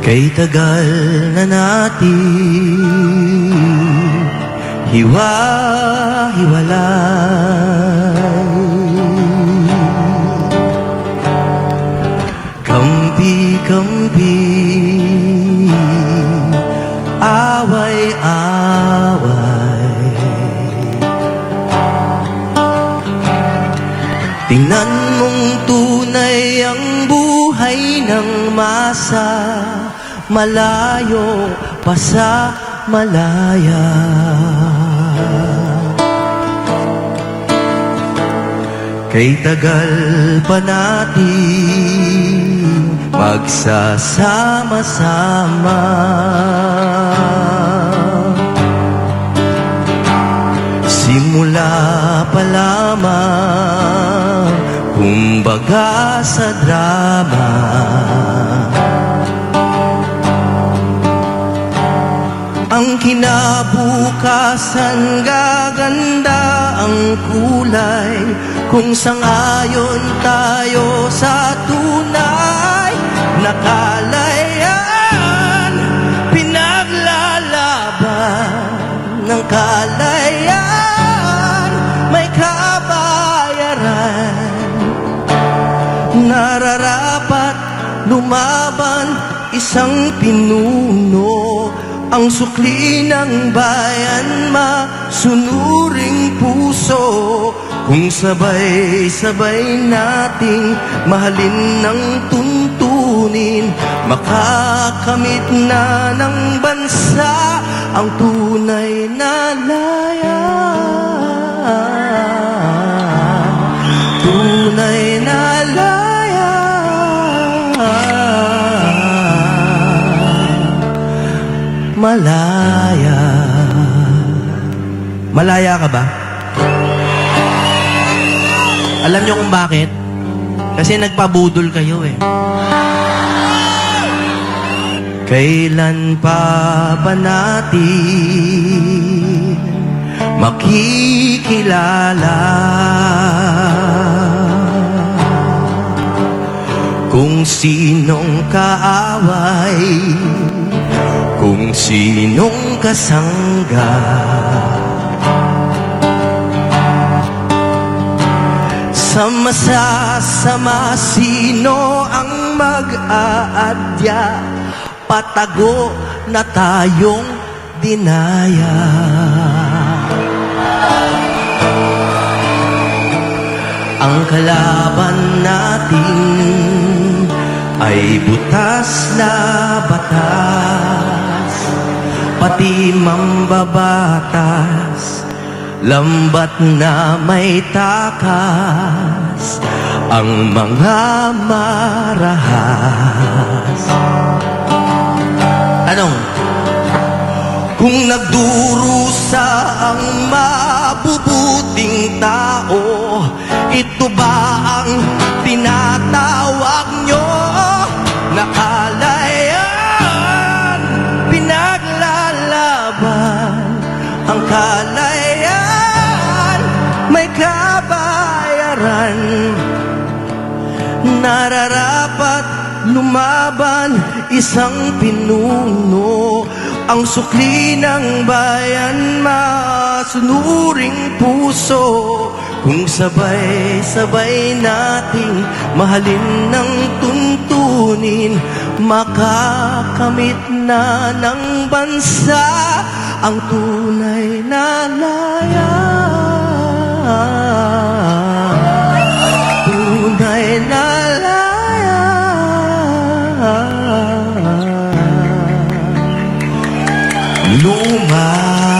Kay tagal na natin hiwa-hiwalay, kampi-kampi, away-away. Tingnan mong tunay ang buhay ng masa, malayo pa sa malaya. Kay tagal pa natin magsasama-sama, simula pa lamang, kumbaga sa drama. Ang kinabukasan gaganda ang kulay, kung sangayon tayo sa tunay na kalayaan. Pinaglalaban ng kalayaan, may kabayaran. Nararapat lumaban isang pinuno, ang sukli ng bayan, masunuring puso. Kung sabay-sabay nating mahalin ng tuntunin, makakamit na ng bansa ang tunay na laya. Tunay na laya. Malaya. Malaya ka ba? Alam niyo kung bakit? Kasi nagpabudol kayo eh. Kailan pa ba natin makikilala kung sinong kaaway, kung sinong kasangga? Sa masasama, sino ang mag-aadya? Patago na tayong dinaya. Ang kalaban natin ay butas na batas, pati mambabatas, lambat na may takas, ang mga marahas. Tanong, kung nagdurusa ang mabubuting tao, ito ba ang tinatawag nyo na kalayaan? Pinaglalaban ang kalayaan, may kabayaran. Nararapat lumaban isang pinuno, ang sukli ng bayan, masunuring puso. Kung sabay-sabay nating mahalin ng tuntunin, makakamit na ng bansa ang tunay na laya. Tunay na laya. Lumaban